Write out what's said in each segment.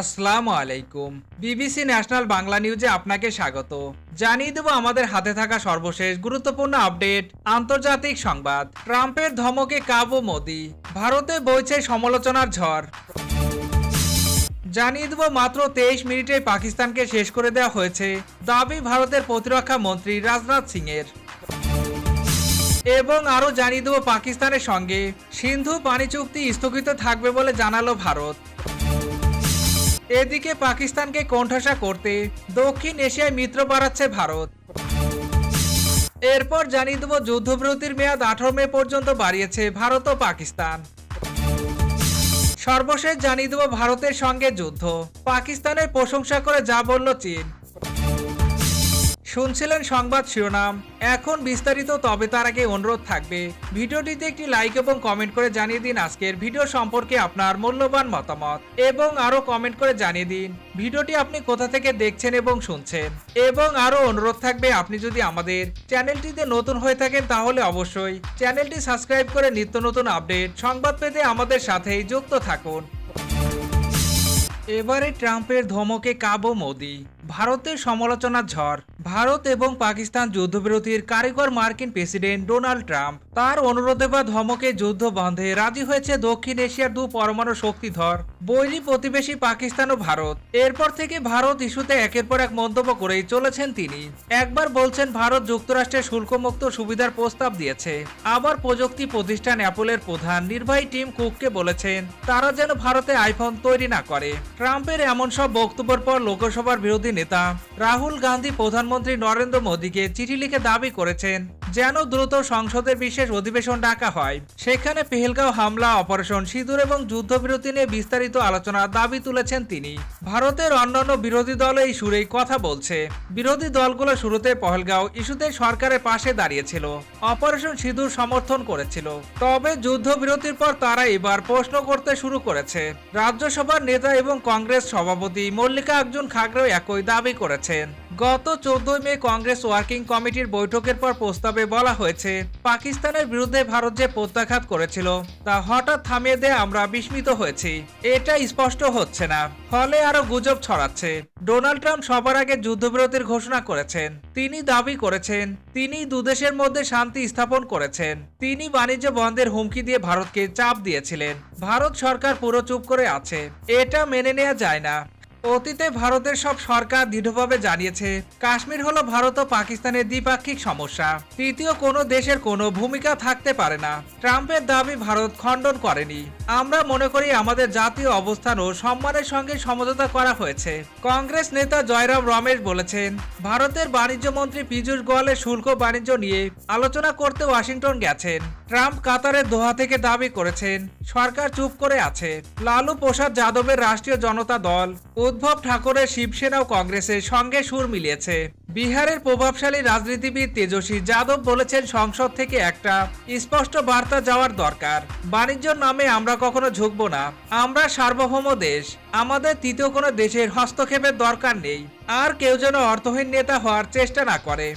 আসসালামু আলাইকুম। BBC national Bangla নিউজে আপনাকে স্বাগত। জানিয়ে দেব আমাদের হাতে থাকা সর্বশেষ গুরুত্বপূর্ণ আপডেট। আন্তর্জাতিক সংবাদ, ট্রাম্পের ধমকে কাবু মোদি, ভারতে বইছে সমালোচনার ঝড়। জানিয়ে দেব মাত্র 23 মিনিটে পাকিস্তানকে শেষ করে দেওয়া হয়েছে, দাবি ভারতের প্রতিরক্ষা মন্ত্রী রাজনাথ সিং এর। এবং আরও জানিয়ে দেব পাকিস্তানের সঙ্গে সিন্ধু পানি চুক্তি স্থগিত থাকবে বলে জানালো ভারত। এদিকে পাকিস্তানকে কোণঠাসা করতে দক্ষিণ এশিয়ায় মিত্র বাড়াচ্ছে ভারত। এরপর জানিয়ে দেব যুদ্ধবিরতির মেয়াদ 18 মে পর্যন্ত বাড়িয়েছে ভারত ও পাকিস্তান। সর্বশেষ জানিয়ে দেব ভারতের সঙ্গে যুদ্ধ, পাকিস্তানের প্রশংসা করে যা বলল চীন। শুনছিলেন সংবাদ শিরোনাম, এখন বিস্তারিত। তবে তার আগে অনুরোধ থাকবে ভিডিওটিতে একটি লাইক এবং কমেন্ট করে জানিয়ে দিন আজকের ভিডিও সম্পর্কে আপনার মূল্যবান মতামত, এবং আরো কমেন্ট করে জানিয়ে দিন ভিডিওটি আপনি কোথা থেকে দেখছেন এবং শুনছেন। এবং আরো অনুরোধ থাকবে আপনি যদি আমাদের চ্যানেলটিতে নতুন হয়ে থাকেন তাহলে অবশ্যই চ্যানেলটি সাবস্ক্রাইব করে নিত্য নতুন আপডেট সংবাদ পেতে আমাদের সাথেই যুক্ত থাকুন। এবারে ট্রাম্পের ধমকে কাবু মোদি, ভারতের সমালোচনার ঝড়। ভারত এবং পাকিস্তান যুদ্ধবিরতির কারিগর মার্কিন প্রেসিডেন্ট ডোনাল্ড ট্রাম্প তার অনুরোধে বা ধমকে যুদ্ধ বন্ধে রাজি হয়েছে দক্ষিণ এশিয়ার দু পরমাণু শক্তিধর বৈরী প্রতিবেশী পাকিস্তান ও ভারত। এরপর থেকে ভারত ইস্যুতে একের পর এক মন্তব্য করেই চলেছেন তিনি। একবার বলছেন ভারত যুক্তরাষ্ট্রের শুল্কমুক্ত সুবিধার প্রস্তাব দিয়েছে, আবার প্রযুক্তি প্রতিষ্ঠান অ্যাপলের প্রধান নির্বাহী টিম কুককে বলেছেন তারা যেন ভারতে আইফোন তৈরি না করে। ট্রাম্পের এমন সব বক্তব্যের পর লোকসভার বিরোধী নেতা রাহুল গান্ধী প্রধানমন্ত্রী নরেন্দ্র মোদীকে চিঠি লিখে দাবি করেছেন যেন দ্রুত সংসদের বিশেষ অধিবেশন ডাকা হয়, সেখানে পেহেলগাঁও হামলা, অপারেশন সিঁদুর এবং যুদ্ধবিরতি নিয়ে বিস্তারিত আলোচনার দাবি তুলেছেন তিনি। ভারতের অন্যান্য বিরোধী দল এই সুরেই কথা বলছে। বিরোধী দলগুলো শুরুতে পহেলগাঁও ইস্যুতে সরকারের পাশে দাঁড়িয়েছিল, অপারেশন সিঁদুর সমর্থন করেছিল, তবে যুদ্ধবিরতির পর তারা এবার প্রশ্ন করতে শুরু করেছে। রাজ্যসভার নেতা এবং কংগ্রেস সভাপতি মল্লিকা আর্জুন খাগড়েও একই দাবি করেছেন। গত 14 মে কংগ্রেস ওয়ার্কিং কমিটির বৈঠকের পর প্রস্তাবে বলা হয়েছে পাকিস্তানের বিরুদ্ধে ভারত যে প্রত্যাঘাত করেছিল তা হঠাৎ থামিয়ে দিয়ে আমরা বিস্মিত হয়েছি, এটা স্পষ্ট হচ্ছে না, ফলে আরো গুজব ছড়াচ্ছে। ডোনাল্ড ট্রাম্প সবার আগে যুদ্ধবিরতির ঘোষণা করেছেন। তিনি দাবি করেছেন তিনি দুদেশের মধ্যে শান্তি স্থাপন করেছেন। তিনি বাণিজ্য বন্ধের হুমকি দিয়ে ভারতকে চাপ দিয়েছিলেন। ভারত সরকার পুরো চুপ করে আছে, এটা মেনে নেওয়া যায় না। অতীতে ভারতের সব সরকার দৃঢ়ভাবে জানিয়েছে কাশ্মীর হলো ভারত ও পাকিস্তানের দ্বিপাক্ষিক সমস্যা, তৃতীয় কোনো দেশের কোনো ভূমিকা থাকতে পারে না। ট্রাম্পের দাবি ভারত খণ্ডন করেনি। আমরা মনে করি আমাদের জাতীয় অবস্থান ও সম্মানের সঙ্গে সমঝোতা করা হয়েছে। কংগ্রেস নেতা জয়রাম রমেশ বলেছেন ভারতের বাণিজ্য মন্ত্রী পীযূষ গোয়ালের শুল্ক বাণিজ্য নিয়ে আলোচনা করতে ওয়াশিংটন গেছেন। ট্রাম্প কাতারের দোহা থেকে দাবি করেছেন সরকার চুপ করে আছে। লালু প্রসাদ যাদবের রাষ্ট্রীয় জনতা দল, উদ্ধব ঠাকরের শিবসেনা ও কংগ্রেসের সঙ্গে সুর মিলিয়েছে। বিহারের প্রভাবশালী রাজনীতিবিদ তেজস্বী যাদব বলেছেন সংসদ থেকে একটা স্পষ্ট বার্তা যাওয়ার দরকার, বাণিজ্যর নামে আমরা কখনো ঝুঁকব না, আমরা সার্বভৌম দেশ, আমাদের তৃতীয় কোনো দেশের হস্তক্ষেপের দরকার নেই, আর কেউ যেন অর্থহীন নেতা হওয়ার চেষ্টা না করে।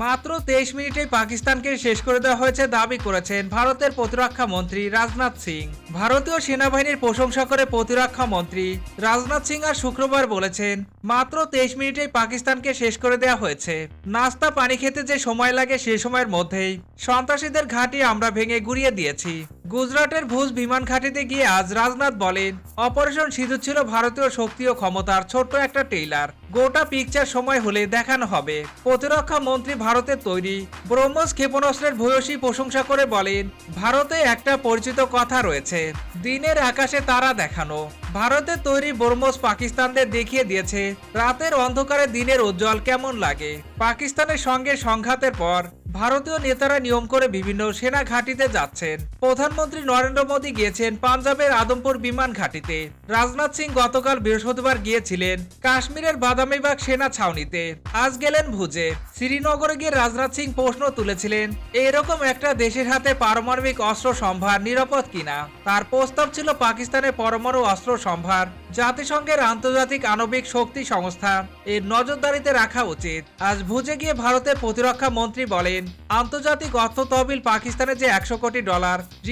মাত্র 23 মিনিটে পাকিস্তানকে শেষ করে দেওয়া হয়েছে দাবি করেছেন ভারতের প্রতিরক্ষা মন্ত্রী রাজনাথ সিং। ভারতীয় সেনাবাহিনীর প্রশংসা করে প্রতিরক্ষা মন্ত্রী রাজনাথ সিং আর শুক্রবার বলেছেন মাত্র 23 মিনিটেই পাকিস্তানকে শেষ করে দেওয়া হয়েছে। নাস্তা পানি খেতে যে সময় লাগে সে সময়ের মধ্যেই সন্ত্রাসীদের ঘাঁটি আমরা ভেঙে গুড়িয়ে দিয়েছি। গুজরাটের ভুজ বিমান ঘাঁটিতে গিয়ে আজ রাজনাথ বলেন অপারেশন সিঁদুর ছিল ভারতীয় শক্তি ও ক্ষমতার ছোট্ট একটা ট্রেইলার, গোটা পিকচার সময় হলে দেখানো হবে। প্রতিরক্ষা মন্ত্রী ভারতের তৈরি ব্রহ্মস ক্ষেপণাস্ত্রের ভূয়সী প্রশংসা করে বলেন ভারতে একটা পরিচিত কথা রয়েছে, দিনের আকাশে তারা দেখানো। ভারতের তৈরি ব্রহ্মস পাকিস্তানদের দেখিয়ে দিয়েছে রাতের অন্ধকারে দিনের উজ্জ্বল কেমন লাগে। পাকিস্তানের সঙ্গে সংঘাতের পর ভারতীয় নেতারা নিয়ম করে বিভিন্ন সেনা ঘাঁটিতে যাচ্ছেন। প্রধানমন্ত্রী নরেন্দ্র মোদী গিয়েছেন পাঞ্জাবের আদমপুর বিমান ঘাঁটিতে। রাজনাথ সিং গতকাল বৃহস্পতিবার গিয়েছিলেন কাশ্মীরের বাদামীবাগ সেনা ছাউনিতে। আজ গেলেন ভুজে। শ্রীনগরে গিয়ে রাজনাথ সিং প্রশ্ন তুলেছিলেন এরকম একটা দেশের হাতে পারমাণবিক অস্ত্র সম্ভার নিরাপদ কিনা। তার প্রস্তাব ছিল পাকিস্তানের পরমাণু অস্ত্র সম্ভার জাতিসংঘের আন্তর্জাতিক আণবিক শক্তি সংস্থা এর নজরদারিতে রাখা উচিত। আজ ভুজে গিয়ে ভারতের প্রতিরক্ষা মন্ত্রী বলেন, আন্তর্জাতিক অর্থ তহবিল পাকিস্তানে যে $100 কোটি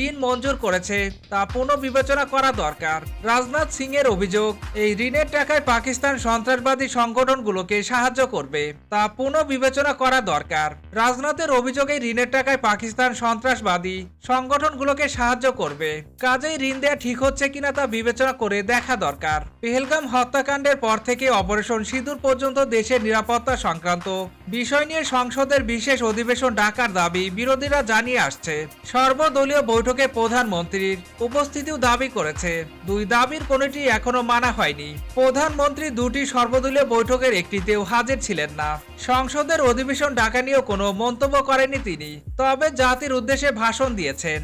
ঋণ মঞ্জুর করেছে তা পুনর্বিবেচনা করা দরকার। রাজনাথ সিং এর অভিযোগ, এই ঋণের টাকায় পাকিস্তান সন্ত্রাসবাদী সংগঠনগুলোকে সাহায্য করবে, তা পুনর্বিবেচনা করা দরকার। রাজনাথের অভিযোগে ঋণের টাকায় পাকিস্তান সন্ত্রাসবাদী সংগঠনগুলোকে সাহায্য করবে, কাজেই ঋণ দেওয়া ঠিক হচ্ছে কিনা তা বিবেচনা করে দেখা দরকার। পেহেলগাম হত্যাকাণ্ডের পর থেকে অপারেশন সিঁদুর পর্যন্ত দেশের নিরাপত্তা সংক্রান্ত বিষয় নিয়ে সংসদের বিশেষ অধিবেশন ডাকার দাবি বিরোধীরা জানিয়ে আসছে। সর্বদলীয় বৈঠকে প্রধানমন্ত্রীর উপস্থিতিও দাবি করেছে। দুই দাবির কোনোটি এখনো মানা হয়নি। প্রধানমন্ত্রী দুটি সর্বদলীয় বৈঠকের একটিতেও হাজির ছিলেন না। সংসদের অধিবেশন ডাকা নিয়েও কোনো মন্তব্য করেননি তিনি, তবে জাতির উদ্দেশ্যে ভাষণ দিয়েছেন।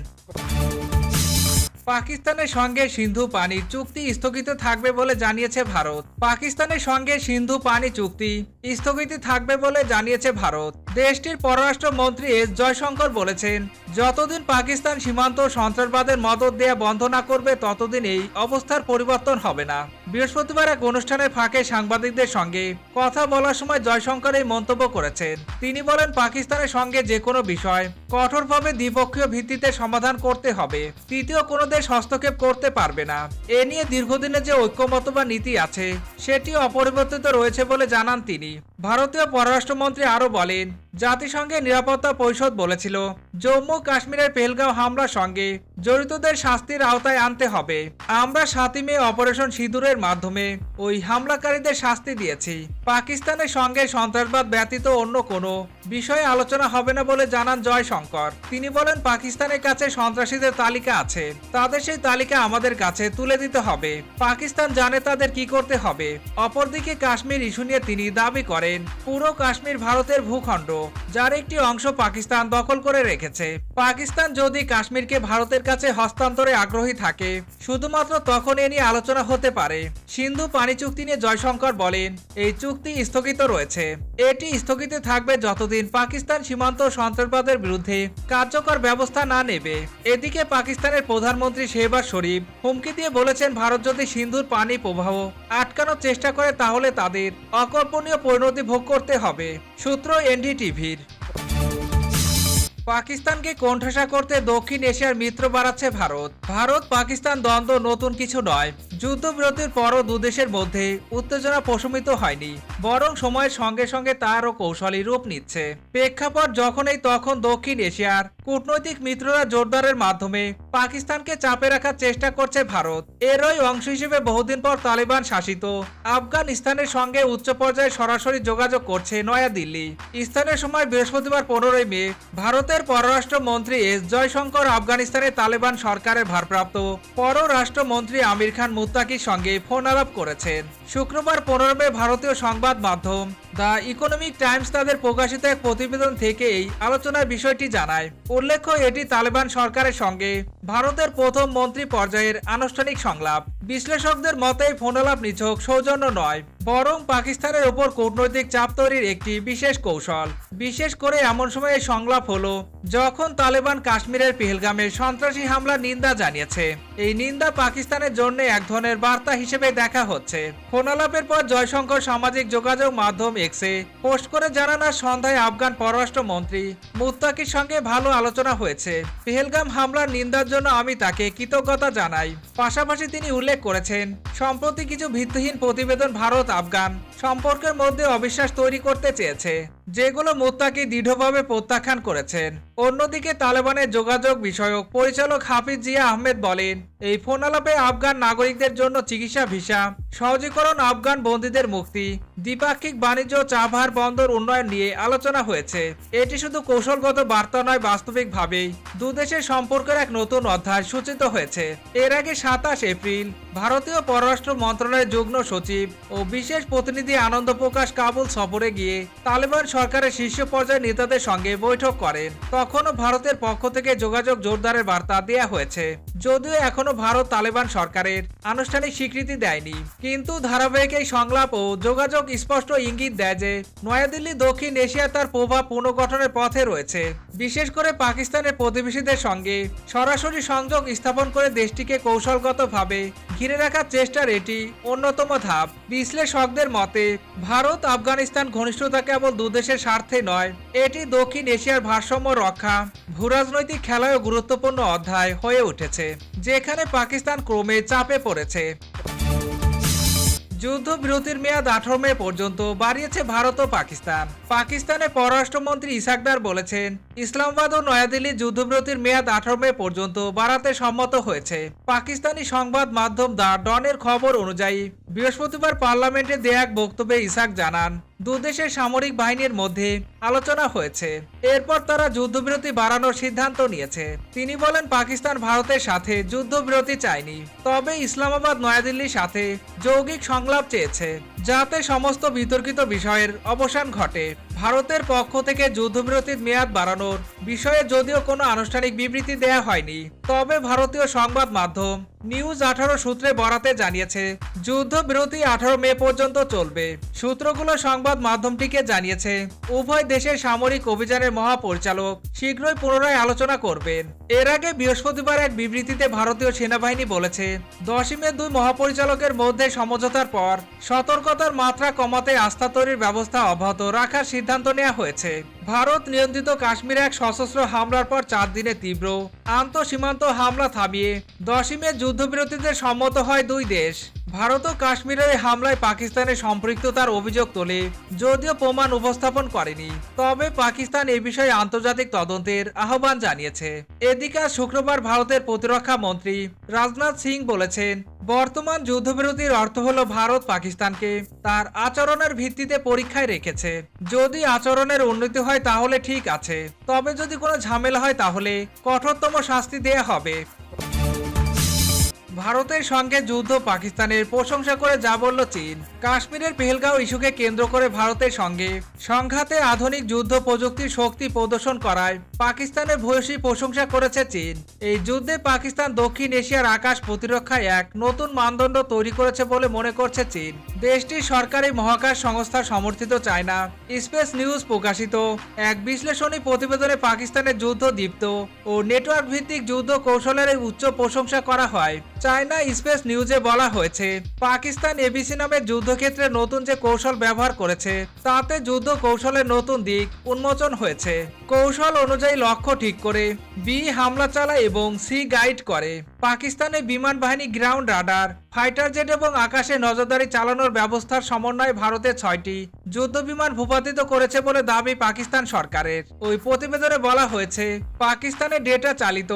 পাকিস্তানের সঙ্গে সিন্ধু পানি চুক্তি স্থগিত থাকবে বলে জানিয়েছে ভারত। পাকিস্তানের সঙ্গে সিন্ধু পানি চুক্তি স্থগিত থাকবে বলে জানিয়েছে ভারত। দেশটির পররাষ্ট্রমন্ত্রী এস জয়শঙ্কর বলেছেন, যতদিন পাকিস্তান সীমান্ত সন্ত্রাসবাদের মদদ দেয়া বন্ধ না করবে ততদিন এই অবস্থার পরিবর্তন হবে না। বৃহস্পতিবার এক অনুষ্ঠানের ফাঁকে সাংবাদিকদের সঙ্গে কথা বলার সময় জয়শঙ্কর এই মন্তব্য করেছেন। তিনি বলেন, পাকিস্তানের সঙ্গে যে কোনো বিষয় কঠোরভাবে দ্বিপক্ষীয় ভিত্তিতে সমাধান করতে হবে। তৃতীয় কোনো দেশ হস্তক্ষেপ করতে পারবে না। এ নিয়ে দীর্ঘদিনের যে ঐক্যমত্য বা নীতি আছে সেটি অপরিবর্তিত রয়েছে বলে জানান তিনি। ভারতীয় পররাষ্ট্রমন্ত্রী আরও বলেন, জাতিসংঘের নিরাপত্তা পরিষদ বলেছিল, জম্মু কাশ্মীরের পেহেলগাঁও হামলার সঙ্গে জড়িতদের শাস্তির আওতায় আনতে হবে। আমরা 7 মে অপারেশন সিঁদুরের মাধ্যমে ওই হামলাকারীদের শাস্তি দিয়েছি। পাকিস্তানের সঙ্গে সন্ত্রাসবাদ ব্যতীত অন্য কোনো বিষয়ে আলোচনা হবে না বলে জানান জয়শঙ্কর। তিনি বলেন, পাকিস্তানের কাছে সন্ত্রাসীদের তালিকা আছে, তাদের সেই তালিকা আমাদের কাছে তুলে দিতে হবে। পাকিস্তান জানে তাদের কি করতে হবে। অপরদিকে কাশ্মীর ইস্যু নিয়ে তিনি দাবি করেন, পুরো কাশ্মীর ভারতের ভূখণ্ড, যার একটি অংশ পাকিস্তান দখল করে রেখেছে। পাকিস্তান যদি কাশ্মীরকে ভারতের কাছে হস্তান্তরে আগ্রহী থাকে, শুধুমাত্র তখন এ নিয়ে আলোচনা হতে পারে। সিন্ধু পানি চুক্তি নিয়ে জয়শঙ্কর বলেন, এই চুক্তি স্থগিত রয়েছে। এটি স্থগিত থাকবে যতদিন পাকিস্তান সীমান্ত সন্ত্রাসবাদের বিরুদ্ধে কার্যকর ব্যবস্থা না নেবে। এদিকে পাকিস্তানের প্রধানমন্ত্রী শেহবাজ শরীফ হুমকি দিয়ে বলেছেন, ভারত যদি সিন্ধুর পানি প্রবাহ আটকানোর চেষ্টা করে তাহলে তাদের অকল্পনীয় পরিণতি ভোগ করতে হবে। সূত্র এনডিটিভির। পাকিস্তানকে কোণঠাসা করতে দক্ষিণ এশিয়ার মিত্র বাড়াচ্ছে ভারত। ভারত পাকিস্তান দ্বন্দ্ব নতুন কিছু নয়। যুদ্ধবিরতির পরও দুদেশের মধ্যে উত্তেজনা প্রশমিত হয়নি, বরং সময়ের সঙ্গে সঙ্গে তারও কৌশলী রূপ নিচ্ছে। প্রেক্ষাপট যখনই তখন দক্ষিণ এশিয়ার কূটনৈতিক মিত্ররা জোরদারের মাধ্যমে পাকিস্তানকে চাপে রাখার চেষ্টা করছে ভারত। এরই অংশ হিসেবে বহুদিন পর তালিবান শাসিত আফগানিস্তানের সঙ্গে উচ্চ পর্যায়ে সরাসরি যোগাযোগ করছে নয়াদিল্লি। স্থানীয় সময় বৃহস্পতিবার 15 মে ভারতের পররাষ্ট্রমন্ত্রী এস জয়শঙ্কর আফগানিস্তানের তালেবান সরকারের ভারপ্রাপ্ত পররাষ্ট্রমন্ত্রী আমির খান মুত্তাকির সঙ্গে ফোন আলাপ করেছেন। শুক্রবার 15 মে ভারতীয় সংবাদ মাধ্যম দ্য ইকোনমিক টাইমস তাদের প্রকাশিত এক প্রতিবেদন থেকে এই আলোচনার বিষয়টি জানায়। উল্লেখ্য, এটি তালেবান সরকারের সঙ্গে ভারতের প্রথম মন্ত্রী পর্যায়ের আনুষ্ঠানিক সংলাপ। বিশ্লেষকদের মতে ফোনালাপ নিছক সৌজন্য নয়, বরং পাকিস্তানের উপর কূটনৈতিক চাপ তৈরির একটি বিশেষ কৌশল। বিশেষ করে এমন সময় এই সংলাপ হলো যখন তালেবান কাশ্মীরের পেহেলগামে সন্ত্রাসী হামলার নিন্দা জানিয়েছে। এই নিন্দা পাকিস্তানের জন্য এক ধরনের বার্তা হিসেবে দেখা হচ্ছে। ফোনালাপের পর জয়শঙ্কর সামাজিক যোগাযোগ মাধ্যম এক্সে পোস্ট করে জানান, আজ সন্ধ্যায় আফগান পররাষ্ট্রমন্ত্রী মুত্তাকির সঙ্গে ভালো আলোচনা হয়েছে। পেহেলগাম হামলার নিন্দার জন্য আমি তাকে কৃতজ্ঞতা জানাই। পাশাপাশি তিনি উল্লেখ করেছেন, সম্প্রতি কিছু ভিত্তিহীন প্রতিবেদন ভারত আফগান সম্পর্কের মধ্যে অবিশ্বাস তৈরি করতে চেয়েছে, যেগুলো মুত্তাকি দৃঢ়ভাবে প্রত্যাখ্যান করেছেন। অন্যদিকে তালেবানের যোগাযোগ বিষয়ক পরিচালক হাফিজ জিয়া আহমেদ বলেন, এই ফোন আলাপে আফগান নাগরিকদের জন্য চিকিৎসা ভিসা সহজীকরণ, আফগান বন্দীদের মুক্তি, দ্বিপাক্ষিক বাণিজ্য, চাবহার বন্দর উন্নয়ন নিয়ে আলোচনা হয়েছে। এটি শুধু কৌশলগত বার্তা নয়, বাস্তবিকভাবেই দুদেশের সম্পর্কের এক নতুন অধ্যায় সূচিত হয়েছে। এর আগে 27 এপ্রিল ভারতীয় পররাষ্ট্র মন্ত্রণালয়ের যুগ্ম সচিব ও বিশেষ প্রতিনিধি প্রতিনিধি আনন্দ প্রকাশ কাবুল সফরে গিয়ে তালেবান সরকারের শীর্ষ পর্যায়ের নেতাদের সঙ্গে বৈঠক করেন। তখনও ভারতের পক্ষ থেকে যোগাযোগ জোরদারের বার্তা দেয়া হয়েছে, যদিও এখনো ভারত তালেবান সরকারের আনুষ্ঠানিক স্বীকৃতি দেয়নি। কিন্তু ধারাবাহিক এই সংলাপ ও যোগাযোগ স্পষ্ট ইঙ্গিত দেয় যে নয়াদিল্লি দক্ষিণ এশিয়া তার প্রভাব পুনর্গঠনের পথে রয়েছে, বিশেষ করে পাকিস্তানের প্রতিবেশীদের সঙ্গে সরাসরি সংযোগ স্থাপন করে দেশটিকে কৌশলগতভাবে ঘিরে রাখার চেষ্টার এটি অন্যতম ধাপ। বিশ্লেষকদের মতে ভারত আফগানিস্তান ঘনিষ্ঠতা কেবল দুদেশের স্বার্থে নয়, এটি দক্ষিণ এশিয়ার ভারসাম্য রক্ষা, ভূরাজনৈতিক খেলায়ও গুরুত্বপূর্ণ অধ্যায় হয়ে উঠেছে, যেখানে পাকিস্তান ক্রমে চাপে পড়েছে। যুদ্ধবিরতির মেয়াদ 18 মে পর্যন্ত বাড়িয়েছে ভারত ও পাকিস্তান। পাকিস্তানের পররাষ্ট্রমন্ত্রী ইসাকদার বলেছেন, ইসলামাবাদ ও নয়াদিল্লির যুদ্ধবিরতির মেয়াদ 18 মে পর্যন্ত বাড়াতে সম্মত হয়েছে। পাকিস্তানি সংবাদ মাধ্যম দ্য ডনের খবর অনুযায়ী বৃহস্পতিবার পার্লামেন্টে দেয়া এক বক্তব্যে ইসাক জানান, দুদেশের সামরিক বাহিনীর মধ্যে আলোচনা হয়েছে, এরপর তারা যুদ্ধবিরতি বাড়ানোর সিদ্ধান্ত নিয়েছে। তিনি বলেন, পাকিস্তান ভারতের সাথে যুদ্ধবিরতি চায়নি, তবে ইসলামাবাদ নয়াদিল্লির সাথে যৌগিক সংলাপ চেয়েছে, যাতে সমস্ত বিতর্কিত বিষয়ের অবসান ঘটে। ভারতের পক্ষ থেকে যুদ্ধবিরতির মেয়াদ বাড়ানোর বিষয়ে যদিও কোনো আনুষ্ঠানিক বিবৃতি দেয়া হয়নি, তবে ভারতীয় সংবাদ মাধ্যম নিউজ 18 সূত্রে বরাতে জানিয়েছে যুদ্ধবিরতি 18 মে পর্যন্ত চলবে। সূত্রগুলো সংবাদ মাধ্যমটিকে জানিয়েছে উভয় দেশের সামরিক অভিযানের মহাপরিচালক শীঘ্রই পুনরায় আলোচনা করবেন। এর আগে বৃহস্পতিবার এক বিবৃতিতে ভারতীয় সেনাবাহিনী বলেছে, 10 মে দুই মহাপরিচালকের মধ্যে সমঝোতার পর সতর্কতার মাত্রা কমাতে আস্থা তৈরির ব্যবস্থা অব্যাহত রাখার সিদ্ধান্ত নেওয়া হয়েছে। ভারত নিয়ন্ত্রিত কাশ্মীরে এক সশস্ত্র হামলার পর 4 দিনে তীব্র আন্তঃসীমান্ত হামলা থামিয়ে 10 মে যুদ্ধবিরতিতে সম্মত হয় দুই দেশ। ভারত ও কাশ্মীরের এই হামলায় পাকিস্তানের সম্পৃক্ততার অভিযোগ তোলে, যদিও প্রমাণ উপস্থাপন করেনি, তবে পাকিস্তান এ বিষয়ে আন্তর্জাতিক তদন্তের আহ্বান জানিয়েছে। এদিকে শুক্রবার ভারতের প্রতিরক্ষা মন্ত্রী রাজনাথ সিং বলেছেন, বর্তমান যুদ্ধবিরতির অর্থ হলো ভারত পাকিস্তানকে তার আচরণের ভিত্তিতে পরীক্ষায় রেখেছে। যদি আচরণের উন্নতি হয় তাহলে ঠিক আছে, তবে যদি কোনো ঝামেলা হয় তাহলে কঠোরতম শাস্তি দেয়া হবে। ভারতের সঙ্গে যুদ্ধ পাকিস্তানের প্রশংসা করে যা বলল চীন। কাশ্মীরের পেহেলগাঁও ইস্যুকে কেন্দ্র করে ভারতের সঙ্গে সংঘাতে আধুনিক যুদ্ধ প্রযুক্তির শক্তি প্রদর্শন করায় পাকিস্তানের ভূয়সী প্রশংসা করেছে চীন। এই যুদ্ধে পাকিস্তান দক্ষিণ এশিয়ার আকাশ প্রতিরক্ষায় এক নতুন মানদণ্ড তৈরি করেছে বলে মনে করছে চীন। দেশটির সরকারি মহাকাশ সংস্থা সমর্থিত চায়না স্পেস নিউজ প্রকাশিত এক বিশ্লেষণী প্রতিবেদনে পাকিস্তানের যুদ্ধ দীপ্ত ও নেটওয়ার্ক ভিত্তিক যুদ্ধ কৌশলের উচ্চ প্রশংসা করা হয়। চায়না স্পেস নিউজে বলা হয়েছে, পাকিস্তান এবিসি নামের যুদ্ধক্ষেত্রে নতুন যে কৌশল ব্যবহার করেছে তাতে যুদ্ধ কৌশলের নতুন দিক উন্মোচন হয়েছে। কৌশল অনুযায়ী লক্ষ্য ঠিক করে বি হামলা চালায় এবং সি গাইড করে। পাকিস্তানের বিমান বাহিনী গ্রাউন্ড রাডার, ফাইটার জেট এবং আকাশে নজরদারি চালানোর ব্যবস্থার সমন্বয়ে ভারতের 6টি যুদ্ধ বিমান ভূপাতিত করেছে বলে দাবি পাকিস্তান সরকারের। ওই প্রতিবেদনে বলা হয়েছে, পাকিস্তানের ডেটা চালিত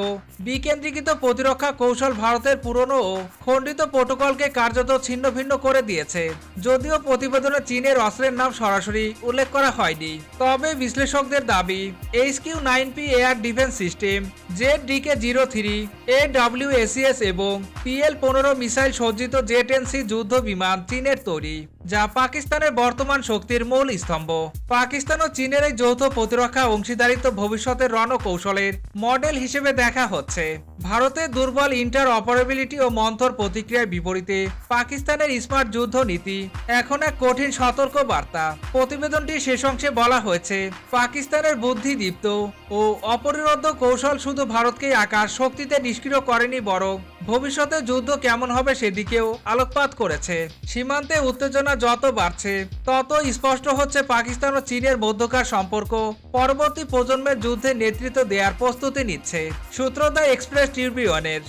বিকেন্দ্রীকৃত প্রতিরক্ষা কৌশল ভারতের পুরনো ও খণ্ডিত প্রোটোকলকে কার্যত ছিন্ন ভিন্ন করে দিয়েছে। যদিও প্রতিবেদনে চীনের অস্ত্রের নাম সরাসরি উল্লেখ করা হয়নি, তবে বিশ্লেষকদের দাবি HQ-9P air defence system, ZDK-03 AWACS এবং PL-15 মিসাইল সজ্জিত J-10C যুদ্ধ বিমান চীনের তৈরি, যা পাকিস্তানের বর্তমান শক্তির মূল স্তম্ভ। পাকিস্তান ও চীনের এই যৌথ প্রতিরক্ষা অংশীদারিত্ব ভবিষ্যতের রণকৌশলের মডেল হিসেবে দেখা হচ্ছে। ভারতের দুর্বল ইন্টার অপারেবিলিটি ও মন্থর প্রতিক্রিয়ার বিপরীতে পাকিস্তানের স্মার্ট যুদ্ধ নীতি এখন এক কঠিন সতর্ক বার্তা। প্রতিবেদনটি শেষ অংশে বলা হয়েছে, পাকিস্তানের বুদ্ধিদীপ্ত ও অপরিরোধ্য কৌশল শুধু ভারতকেই আকাশ শক্তিতে নিষ্ক্রিয় করেনি, বরং ভবিষ্যতে যুদ্ধ কেমন হবে সেদিকেও আলোকপাত করেছে। সীমান্তে উত্তেজনা যত বাড়ছে তত স্পষ্ট হচ্ছে পাকিস্তান ও চীনের মধ্যকার সম্পর্ক পরবর্তী প্রজন্মের যুদ্ধে নেতৃত্ব দেওয়ার প্রস্তুতি নিচ্ছে। সূত্র দ্য এক্সপ্রেস ট্রিবিউনের।